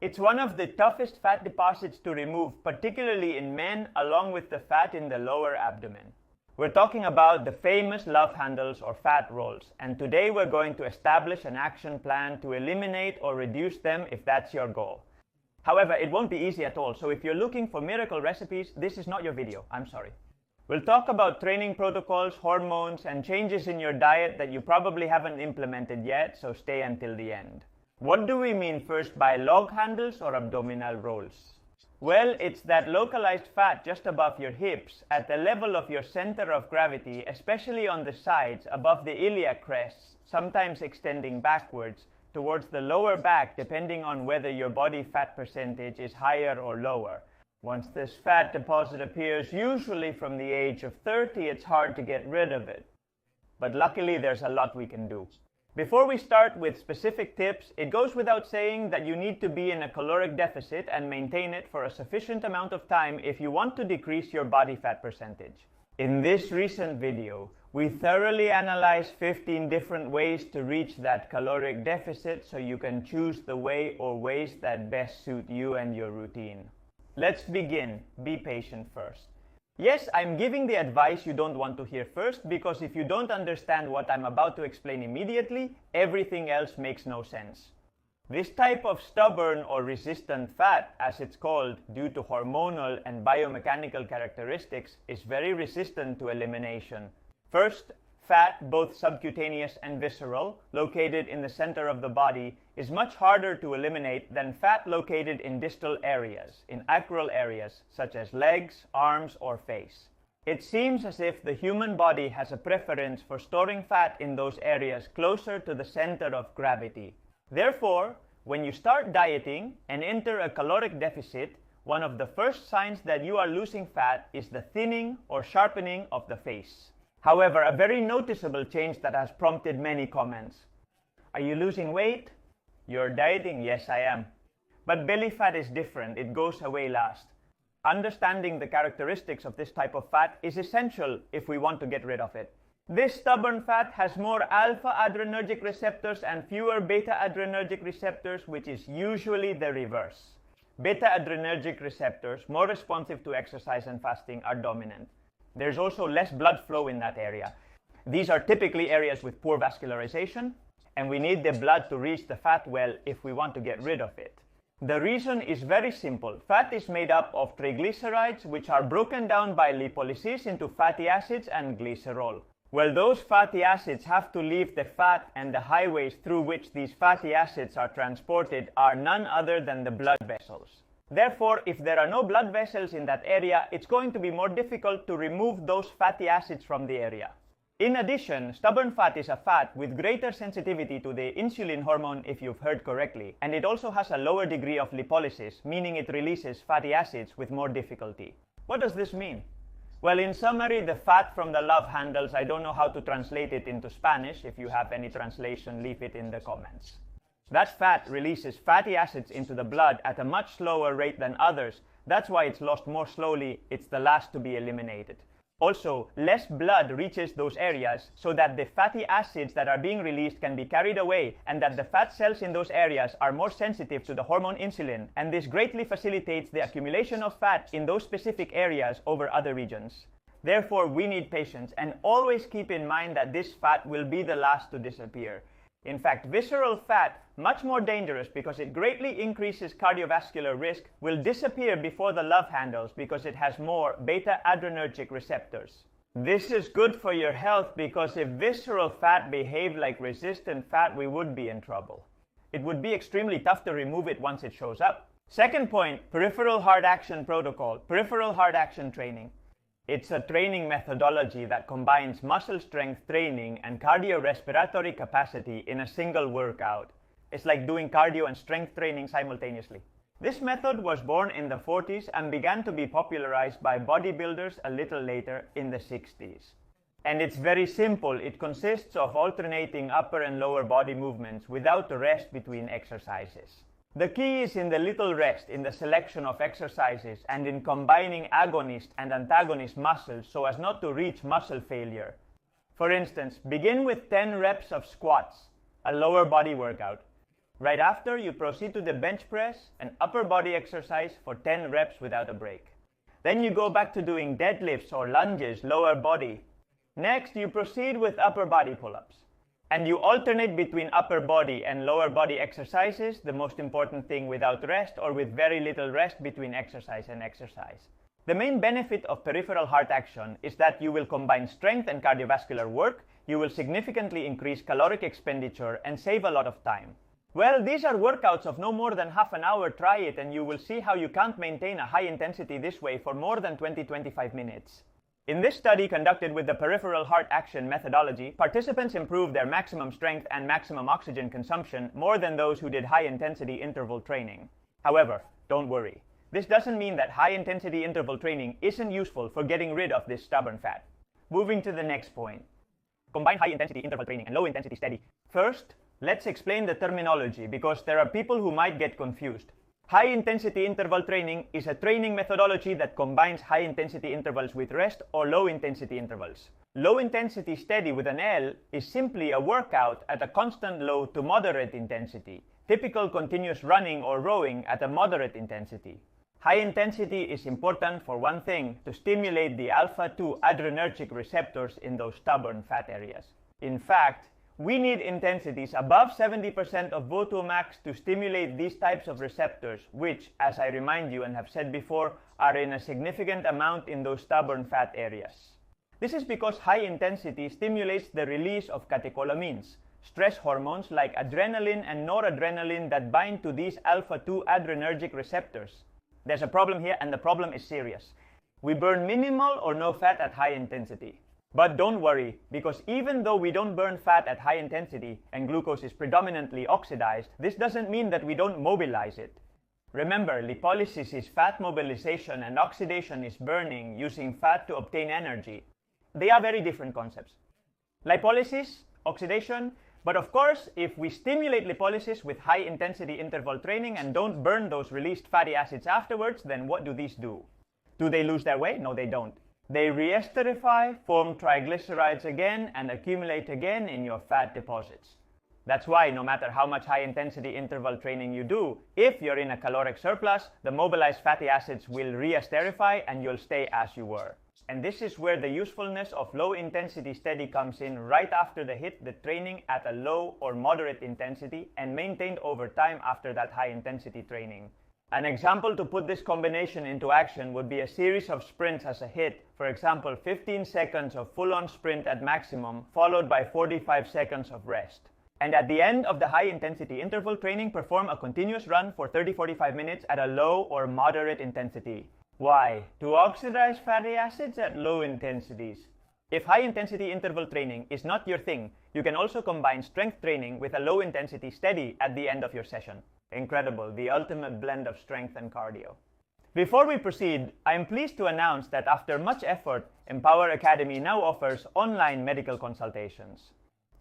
It's one of the toughest fat deposits to remove, particularly in men, along with the fat in the lower abdomen. We're talking about the famous love handles or fat rolls, and today we're going to establish an action plan to eliminate or reduce them if that's your goal. However, it won't be easy at all, so if you're looking for miracle recipes, this is not your video. I'm sorry. We'll talk about training protocols, hormones, and changes in your diet that you probably haven't implemented yet, so stay until the end. What do we mean first by log handles or abdominal rolls? Well, it's that localized fat just above your hips, at the level of your center of gravity, especially on the sides, above the iliac crests, sometimes extending backwards, towards the lower back, depending on whether your body fat percentage is higher or lower. Once this fat deposit appears, usually from the age of 30, it's hard to get rid of it. But luckily, there's a lot we can do. Before we start with specific tips, it goes without saying that you need to be in a caloric deficit and maintain it for a sufficient amount of time if you want to decrease your body fat percentage. In this recent video, we thoroughly analyze 15 different ways to reach that caloric deficit so you can choose the way or ways that best suit you and your routine. Let's begin. Be patient first. Yes, I'm giving the advice you don't want to hear first, because if you don't understand what I'm about to explain immediately, everything else makes no sense. This type of stubborn or resistant fat, as it's called due to hormonal and biomechanical characteristics, is very resistant to elimination. First, fat, both subcutaneous and visceral, located in the center of the body, is much harder to eliminate than fat located in distal areas, in acral areas, such as legs, arms, or face. It seems as if the human body has a preference for storing fat in those areas closer to the center of gravity. Therefore, when you start dieting and enter a caloric deficit, one of the first signs that you are losing fat is the thinning or sharpening of the face. However, a very noticeable change that has prompted many comments. Are you losing weight? You're dieting? Yes, I am. But belly fat is different. It goes away last. Understanding the characteristics of this type of fat is essential if we want to get rid of it. This stubborn fat has more alpha adrenergic receptors and fewer beta adrenergic receptors, which is usually the reverse. Beta adrenergic receptors, more responsive to exercise and fasting, are dominant. There's also less blood flow in that area. These are typically areas with poor vascularization, and we need the blood to reach the fat well if we want to get rid of it. The reason is very simple. Fat is made up of triglycerides, which are broken down by lipolysis into fatty acids and glycerol. Well, those fatty acids have to leave the fat, and the highways through which these fatty acids are transported are none other than the blood vessels. Therefore, if there are no blood vessels in that area, it's going to be more difficult to remove those fatty acids from the area. In addition, stubborn fat is a fat with greater sensitivity to the insulin hormone, if you've heard correctly, and it also has a lower degree of lipolysis, meaning it releases fatty acids with more difficulty. What does this mean? Well, in summary, the fat from the love handles, I don't know how to translate it into Spanish. If you have any translation, leave it in the comments. That fat releases fatty acids into the blood at a much slower rate than others. That's why it's lost more slowly. It's the last to be eliminated. Also, less blood reaches those areas so that the fatty acids that are being released can be carried away, and that the fat cells in those areas are more sensitive to the hormone insulin, and this greatly facilitates the accumulation of fat in those specific areas over other regions. Therefore, we need patience, and always keep in mind that this fat will be the last to disappear. In fact, visceral fat, much more dangerous because it greatly increases cardiovascular risk, will disappear before the love handles because it has more beta adrenergic receptors. This is good for your health because if visceral fat behaved like resistant fat, we would be in trouble. It would be extremely tough to remove it once it shows up. Second point, peripheral hard action protocol, peripheral hard action training. It's a training methodology that combines muscle strength training and cardiorespiratory capacity in a single workout. It's like doing cardio and strength training simultaneously. This method was born in the 40s and began to be popularized by bodybuilders a little later in the 60s. And it's very simple. It consists of alternating upper and lower body movements without a rest between exercises. The key is in the little rest, in the selection of exercises, and in combining agonist and antagonist muscles so as not to reach muscle failure. For instance, begin with 10 reps of squats, a lower body workout. Right after, you proceed to the bench press, an upper body exercise for 10 reps without a break. Then you go back to doing deadlifts or lunges, lower body. Next, you proceed with upper body pull-ups. And you alternate between upper body and lower body exercises, the most important thing, without rest or with very little rest between exercise and exercise. The main benefit of peripheral heart action is that you will combine strength and cardiovascular work, you will significantly increase caloric expenditure and save a lot of time. Well, these are workouts of no more than half an hour. Try it and you will see how you can't maintain a high intensity this way for more than 20-25 minutes. In this study conducted with the peripheral heart action methodology, participants improved their maximum strength and maximum oxygen consumption more than those who did high-intensity interval training. However, don't worry. This doesn't mean that high-intensity interval training isn't useful for getting rid of this stubborn fat. Moving to the next point. Combine high-intensity interval training and low-intensity steady. First, let's explain the terminology because there are people who might get confused. High-intensity interval training is a training methodology that combines high-intensity intervals with rest or low-intensity intervals. Low-intensity steady with an L is simply a workout at a constant low to moderate intensity, typical continuous running or rowing at a moderate intensity. High intensity is important for one thing, to stimulate the alpha-2 adrenergic receptors in those stubborn fat areas. In fact, we need intensities above 70% of VO2 max to stimulate these types of receptors, which, as I remind you and have said before, are in a significant amount in those stubborn fat areas. This is because high intensity stimulates the release of catecholamines, stress hormones like adrenaline and noradrenaline that bind to these alpha-2 adrenergic receptors. There's a problem here, and the problem is serious. We burn minimal or no fat at high intensity. But don't worry, because even though we don't burn fat at high intensity and glucose is predominantly oxidized, this doesn't mean that we don't mobilize it. Remember, lipolysis is fat mobilization and oxidation is burning using fat to obtain energy. They are very different concepts. Lipolysis, oxidation, but of course, if we stimulate lipolysis with high intensity interval training and don't burn those released fatty acids afterwards, then what do these do? Do they lose their weight? No, they don't. They reesterify, form triglycerides again, and accumulate again in your fat deposits. That's why no matter how much high-intensity interval training you do, if you're in a caloric surplus, the mobilized fatty acids will reesterify and you'll stay as you were. And this is where the usefulness of low-intensity steady comes in right after the HIIT, the training at a low or moderate intensity and maintained over time after that high-intensity training. An example to put this combination into action would be a series of sprints as a HIIT, for example 15 seconds of full-on sprint at maximum followed by 45 seconds of rest. And at the end of the high-intensity interval training, perform a continuous run for 30-45 minutes at a low or moderate intensity. Why? To oxidize fatty acids at low intensities. If high-intensity interval training is not your thing, you can also combine strength training with a low-intensity steady at the end of your session. Incredible, the ultimate blend of strength and cardio. Before we proceed, I am pleased to announce that after much effort, Empower Academy now offers online medical consultations.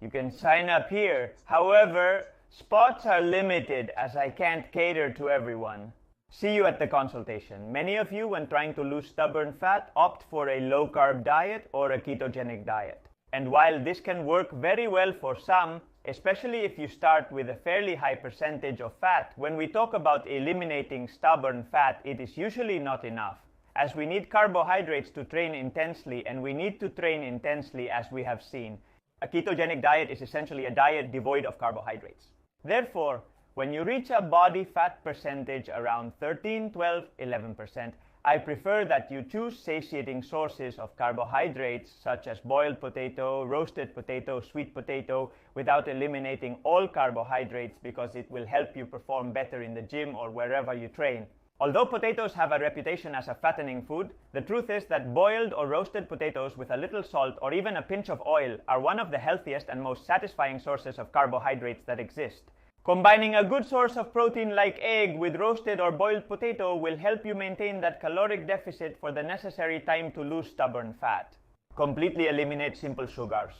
You can sign up here. However, spots are limited as I can't cater to everyone. See you at the consultation. Many of you, when trying to lose stubborn fat, opt for a low-carb diet or a ketogenic diet. And while this can work very well for some, especially if you start with a fairly high percentage of fat, when we talk about eliminating stubborn fat, it is usually not enough, as we need carbohydrates to train intensely, and we need to train intensely as we have seen. A ketogenic diet is essentially a diet devoid of carbohydrates. Therefore, when you reach a body fat percentage around 13, 12, 11%, I prefer that you choose satiating sources of carbohydrates such as boiled potato, roasted potato, sweet potato, without eliminating all carbohydrates because it will help you perform better in the gym or wherever you train. Although potatoes have a reputation as a fattening food, the truth is that boiled or roasted potatoes with a little salt or even a pinch of oil are one of the healthiest and most satisfying sources of carbohydrates that exist. Combining a good source of protein like egg with roasted or boiled potato will help you maintain that caloric deficit for the necessary time to lose stubborn fat. Completely eliminate simple sugars.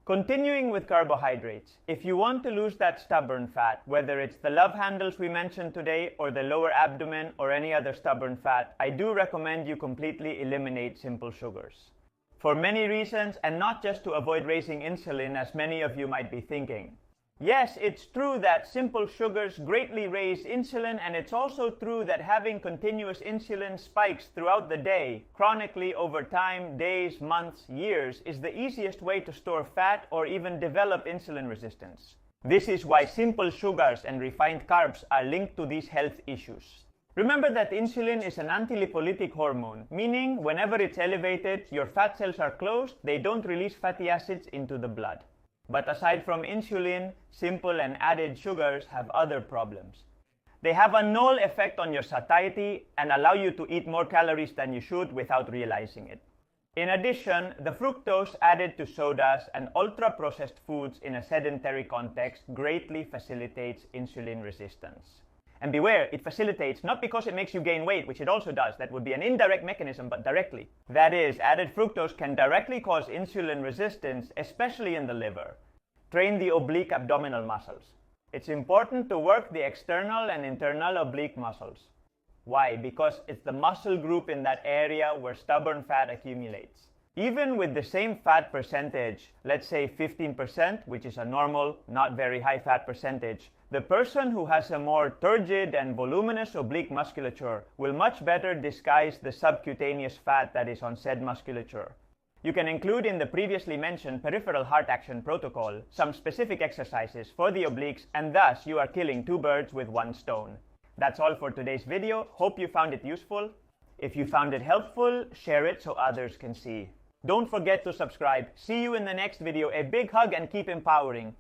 Continuing with carbohydrates, if you want to lose that stubborn fat, whether it's the love handles we mentioned today or the lower abdomen or any other stubborn fat, I do recommend you completely eliminate simple sugars. For many reasons, and not just to avoid raising insulin as many of you might be thinking. Yes, it's true that simple sugars greatly raise insulin, and it's also true that having continuous insulin spikes throughout the day, chronically over time, days, months, years, is the easiest way to store fat or even develop insulin resistance. This is why simple sugars and refined carbs are linked to these health issues. Remember that insulin is an antilipolytic hormone, meaning whenever it's elevated, your fat cells are closed, they don't release fatty acids into the blood. But aside from insulin, simple and added sugars have other problems. They have a null effect on your satiety and allow you to eat more calories than you should without realizing it. In addition, the fructose added to sodas and ultra-processed foods in a sedentary context greatly facilitates insulin resistance. And beware, it facilitates not because it makes you gain weight, which it also does. That would be an indirect mechanism, but directly. That is, added fructose can directly cause insulin resistance, especially in the liver. Train the oblique abdominal muscles. It's important to work the external and internal oblique muscles. Why? Because it's the muscle group in that area where stubborn fat accumulates. Even with the same fat percentage, let's say 15%, which is a normal, not very high fat percentage, the person who has a more turgid and voluminous oblique musculature will much better disguise the subcutaneous fat that is on said musculature. You can include in the previously mentioned peripheral heart action protocol some specific exercises for the obliques, and thus you are killing two birds with one stone. That's all for today's video. Hope you found it useful. If you found it helpful, share it so others can see. Don't forget to subscribe. See you in the next video. A big hug and keep empowering.